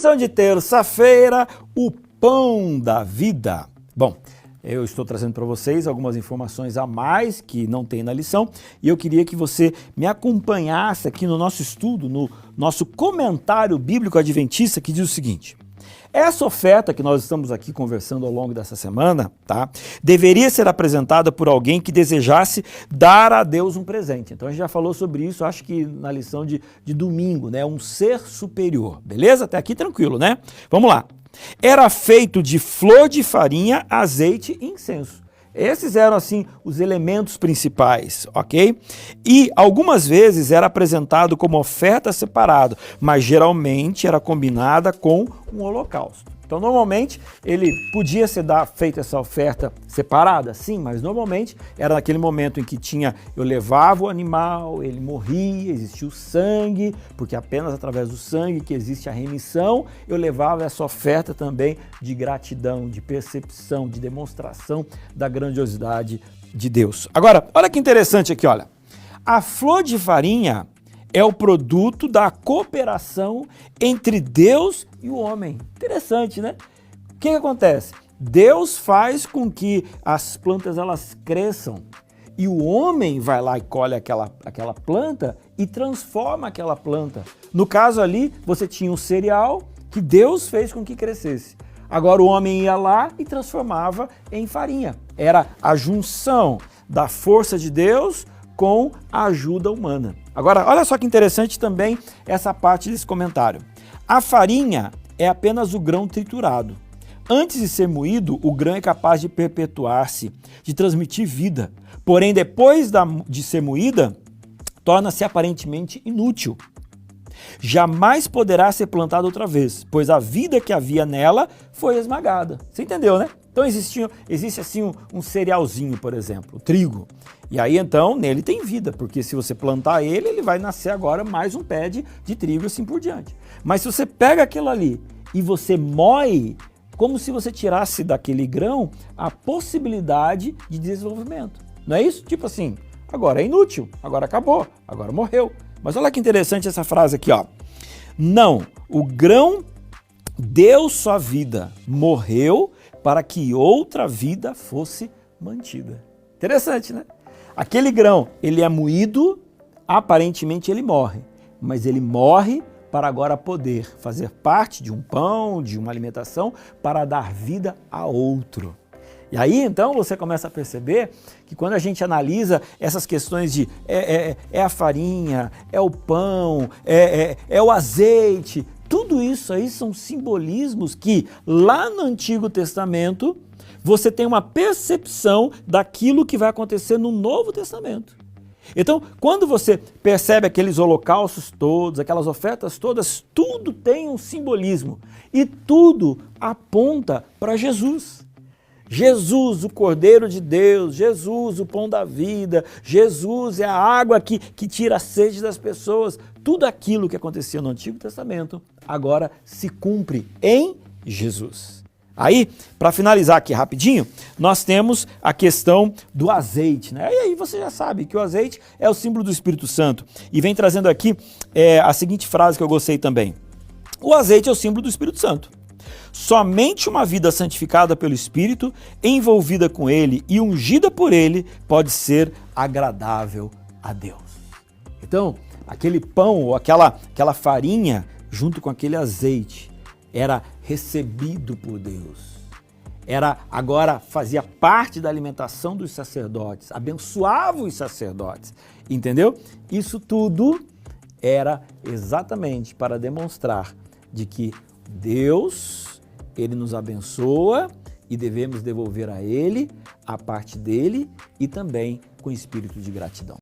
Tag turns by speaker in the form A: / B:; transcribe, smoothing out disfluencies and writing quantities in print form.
A: Lição de terça-feira, o pão da vida. Bom, eu estou trazendo para vocês algumas informações a mais que não tem na lição e eu queria que você me acompanhasse aqui no nosso estudo, no nosso comentário bíblico adventista, que diz o seguinte: essa oferta que nós estamos aqui conversando ao longo dessa semana, tá, deveria ser apresentada por alguém que desejasse dar a Deus um presente. Então a gente já falou sobre isso, acho que na lição de domingo, né? Um ser superior, beleza? Até aqui tranquilo, né? Vamos lá. Era feito de flor de farinha, azeite e incenso. Esses eram, assim, os elementos principais, ok? E algumas vezes era apresentado como oferta separada, mas geralmente era combinada com um holocausto. Então, normalmente, ele podia ser feita essa oferta separada, sim, mas normalmente era naquele momento em que eu levava o animal, ele morria, existia o sangue, porque apenas através do sangue que existe a remissão, eu levava essa oferta também de gratidão, de percepção, de demonstração da grandiosidade de Deus. Agora, olha que interessante aqui, olha. A flor de farinha é o produto da cooperação entre Deus e o homem. Interessante, né? O que acontece? Deus faz com que as plantas elas cresçam e o homem vai lá e colhe aquela planta e transforma aquela planta. No caso ali, você tinha um cereal que Deus fez com que crescesse. Agora o homem ia lá e transformava em farinha. Era a junção da força de Deus com a ajuda humana. Agora, olha só que interessante também essa parte desse comentário. A farinha é apenas o grão triturado. Antes de ser moído, o grão é capaz de perpetuar-se, de transmitir vida. Porém, depois de ser moída, torna-se aparentemente inútil. Jamais poderá ser plantada outra vez, pois a vida que havia nela foi esmagada. Você entendeu, né? Então existe assim um cerealzinho, por exemplo, o trigo. E aí então nele tem vida, porque se você plantar ele vai nascer agora mais um pé de trigo e assim por diante. Mas se você pega aquilo ali e você moe, como se você tirasse daquele grão a possibilidade de desenvolvimento. Não é isso? Tipo assim, agora é inútil, agora acabou, agora morreu. Mas olha que interessante essa frase aqui, ó. Não, o grão deu sua vida, morreu para que outra vida fosse mantida. Interessante, né? Aquele grão, ele é moído, aparentemente ele morre, mas ele morre para agora poder fazer parte de um pão, de uma alimentação, para dar vida a outro. E aí, então, você começa a perceber que quando a gente analisa essas questões de é a farinha, é o pão, é o azeite, tudo isso aí são simbolismos que lá no Antigo Testamento você tem uma percepção daquilo que vai acontecer no Novo Testamento. Então, quando você percebe aqueles holocaustos todos, aquelas ofertas todas, tudo tem um simbolismo e tudo aponta para Jesus. Jesus, o Cordeiro de Deus, Jesus, o pão da vida, Jesus é a água que tira a sede das pessoas. Tudo aquilo que acontecia no Antigo Testamento agora se cumpre em Jesus. Aí, para finalizar aqui rapidinho, nós temos a questão do azeite, né? E aí você já sabe que o azeite é o símbolo do Espírito Santo. E vem trazendo aqui a seguinte frase que eu gostei também. O azeite é o símbolo do Espírito Santo. Somente uma vida santificada pelo Espírito, envolvida com Ele e ungida por Ele, pode ser agradável a Deus. Então, aquele pão ou aquela farinha, junto com aquele azeite, era recebido por Deus. Agora fazia parte da alimentação dos sacerdotes, abençoava os sacerdotes, entendeu? Isso tudo era exatamente para demonstrar de que Deus, Ele nos abençoa e devemos devolver a Ele a parte dele e também com espírito de gratidão.